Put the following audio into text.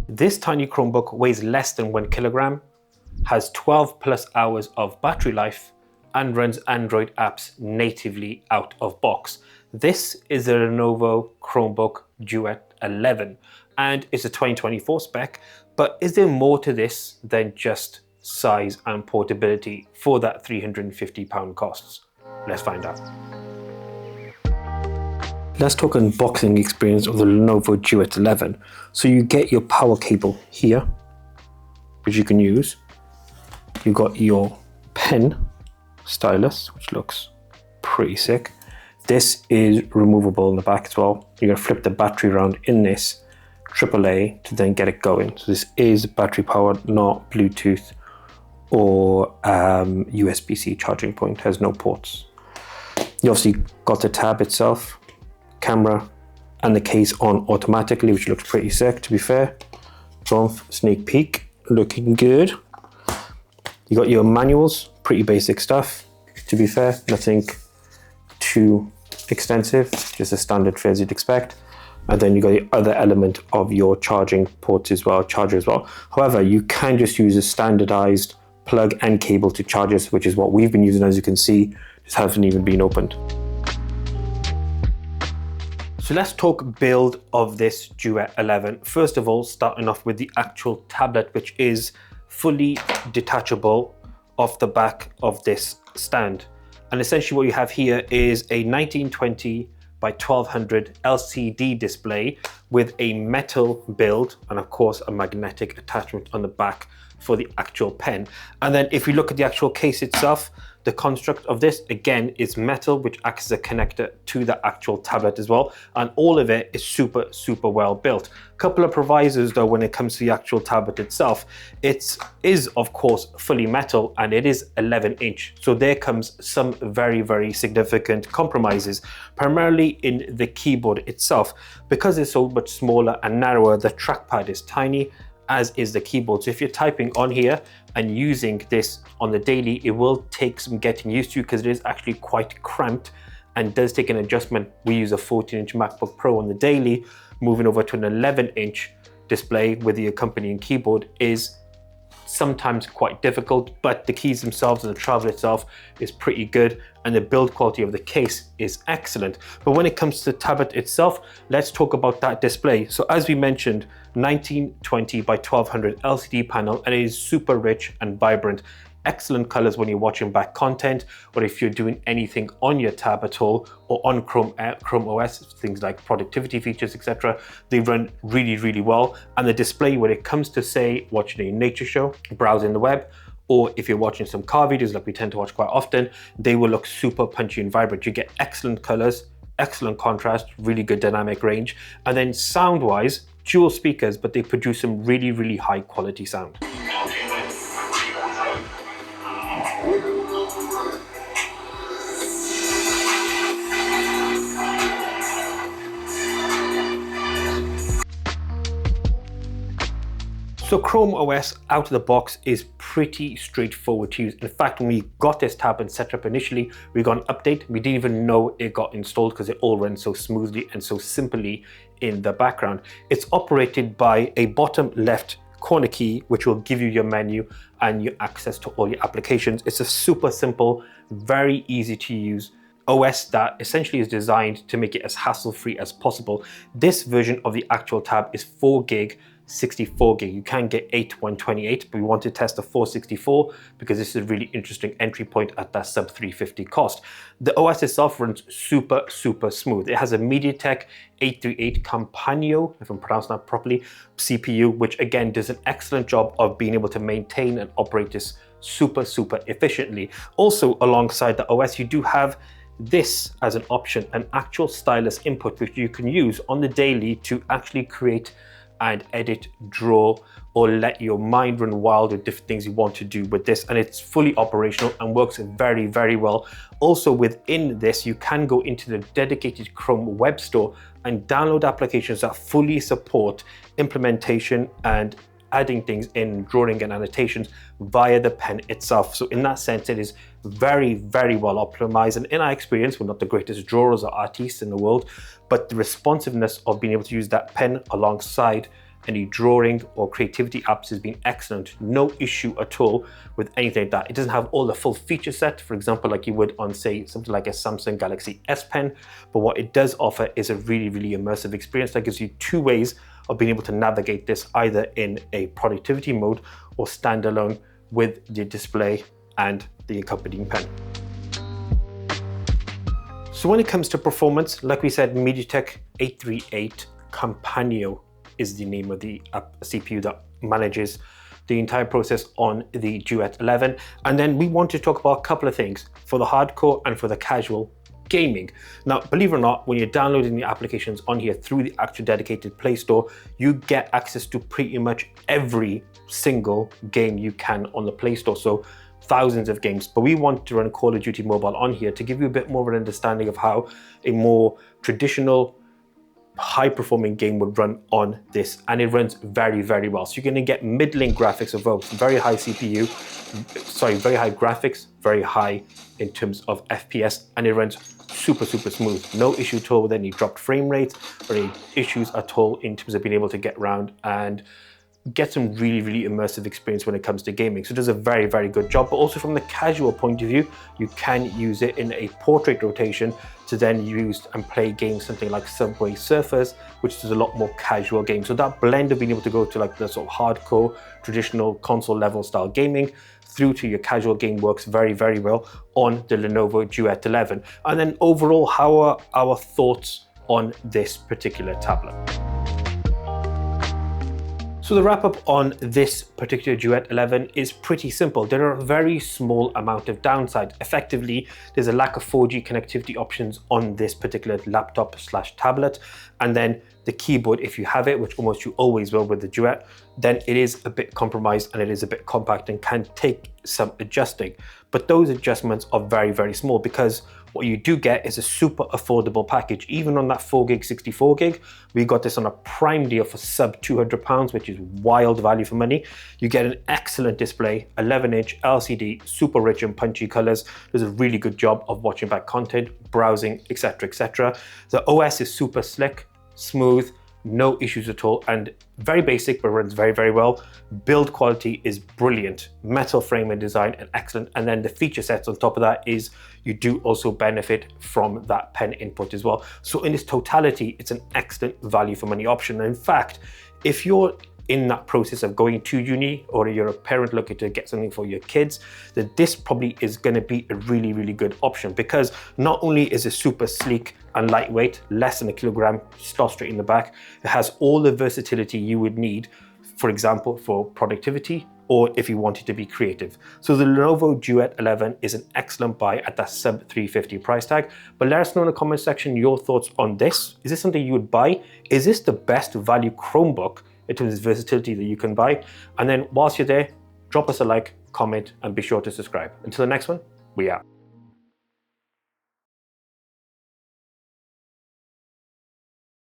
This tiny Chromebook weighs less than 1 kilogram, has 12 plus hours of battery life, and runs Android apps natively out of box. This is a Lenovo Chromebook Duet 11, and it's a 2024 spec, but is there more to this than just size and portability for that £350 costs? Let's find out. Let's talk unboxing experience of the Lenovo Duet 11. So you get your power cable here, which you can use. You've got your pen stylus, which looks pretty sick. This is removable in the back as well. You're going to flip the battery around in this AAA to then get it going. So this is battery powered, not Bluetooth or USB-C charging point, has no ports. You obviously got the tab itself, camera, and the case on automatically, which looks pretty sick, to be fair. Sneak peek, looking good. You got your manuals, pretty basic stuff, to be fair, nothing too extensive, just a standard fare as you'd expect. And then you got the other element of your charging ports as well, charger as well. However, you can just use a standardized plug and cable to charge this, which is what we've been using, as you can see, just hasn't even been opened. So let's talk build of this Duet 11. First of all, starting off with the actual tablet, which is fully detachable off the back of this stand. And essentially what you have here is a 1920 by 1200 LCD display with a metal build and of course a magnetic attachment on the back for the actual pen. And then if you look at the actual case itself, the construct of this again is metal, which acts as a connector to the actual tablet as well. And all of it is super well built. A couple of provisos though when it comes to the actual tablet itself. It is of course fully metal and it is 11-inch. So there comes some very significant compromises, primarily in the keyboard itself. Because it's so much smaller and narrower, the trackpad is tiny, as is the keyboard. So if you're typing on here and using this on the daily, it will take some getting used to because it is actually quite cramped and does take an adjustment. We use a 14-inch MacBook Pro on the daily. Moving over to an 11-inch display with the accompanying keyboard is sometimes quite difficult, but the keys themselves and the travel itself is pretty good and the build quality of the case is excellent. But when it comes to the tablet itself, let's talk about that display. So as we mentioned, 1920 by 1200 LCD panel, and it is super rich and vibrant. Excellent colors when you're watching back content, or if you're doing anything on your tab at all, or on ChromeOS, things like productivity features, etc. They run really well. And the display, when it comes to say watching a nature show, browsing the web, or if you're watching some car videos like we tend to watch quite often, they will look super punchy and vibrant. You get excellent colors, excellent contrast, really good dynamic range. And then sound-wise, dual speakers, but they produce some really high quality sound. So ChromeOS out of the box is pretty straightforward to use. In fact, when we got this tab and set up initially, we got an update. We didn't even know it got installed because it all runs so smoothly and so simply in the background. It's operated by a bottom left corner key, which will give you your menu and your access to all your applications. It's a super simple, very easy to use OS that essentially is designed to make it as hassle-free as possible. This version of the actual tab is 4 gig, 64 gig. You can get 8 128, but we want to test the 464 because this is a really interesting entry point at that sub 350 cost. The OS itself runs super smooth. It has a MediaTek 838 Kompanio, if I'm pronouncing that properly, CPU, which again does an excellent job of being able to maintain and operate this super efficiently. Also, alongside the OS, you do have this as an option, an actual stylus input, which you can use on the daily to actually create and edit, draw, or let your mind run wild with different things you want to do with this. And it's fully operational and works very well. Also within this, you can go into the dedicated Chrome web store and download applications that fully support implementation and adding things in, drawing and annotations via the pen itself. So in that sense, it is very well optimized. And in our experience, we're not the greatest drawers or artists in the world, but the responsiveness of being able to use that pen alongside any drawing or creativity apps has been excellent. No issue at all with anything like that. It doesn't have all the full feature set, for example, like you would on, say, something like a Samsung Galaxy S Pen, but what it does offer is a really, really immersive experience that gives you two ways of being able to navigate this, either in a productivity mode or standalone with the display and the accompanying pen. So when it comes to performance, like we said, MediaTek 838 Kompanio is the name of the CPU that manages the entire process on the Duet 11. And then we want to talk about a couple of things for the hardcore and for the casual gaming. Now, believe it or not, when you're downloading the applications on here through the actual dedicated Play Store, you get access to pretty much every single game you can on the Play Store. So thousands of games, but we want to run Call of Duty Mobile on here to give you a bit more of an understanding of how a more traditional high-performing game would run on this, and it runs very, very well. So you're going to get middling graphics of both very high very high graphics, very high in terms of FPS, and it runs super smooth. No issue at all with any dropped frame rates or any issues at all in terms of being able to get around and get some really immersive experience when it comes to gaming. So it does a very, very good job. But also from the casual point of view, you can use it in a portrait rotation to then use and play games, something like Subway Surfers, which is a lot more casual game. So that blend of being able to go to like the sort of hardcore, traditional console level style gaming through to your casual game works very, very well on the Lenovo Duet 11. And then overall, how are our thoughts on this particular tablet? So the wrap up on this particular Duet 11 is pretty simple. There are a very small amount of downsides. Effectively, there's a lack of 4G connectivity options on this particular laptop / tablet. And then the keyboard, if you have it, which almost you always will with the Duet, then it is a bit compromised and it is a bit compact and can take some adjusting. But those adjustments are very, very small, because what you do get is a super affordable package. Even on that 4GB, 64GB, we got this on a prime deal for sub £200, which is wild value for money. You get an excellent display, 11-inch LCD, super rich and punchy colors. Does a really good job of watching back content, browsing, etc, etc. The OS is super slick, smooth, no issues at all, and very basic, but runs very, very well. Build quality is brilliant. Metal frame and design and excellent. And then the feature sets on top of that is you do also benefit from that pen input as well. So in its totality, it's an excellent value for money option. And in fact, if you're in that process of going to uni, or you're a parent looking to get something for your kids, then this probably is going to be a really, really good option, because not only is it super sleek and lightweight, less than a kilogram, slots straight in the back, it has all the versatility you would need, for example, for productivity, or if you wanted to be creative. So the Lenovo Duet 11 is an excellent buy at that sub $350 price tag. But let us know in the comment section your thoughts on this. Is this something you would buy? Is this the best value Chromebook in terms of versatility that you can buy? And then whilst you're there, drop us a like, comment, and be sure to subscribe. Until the next one, we out.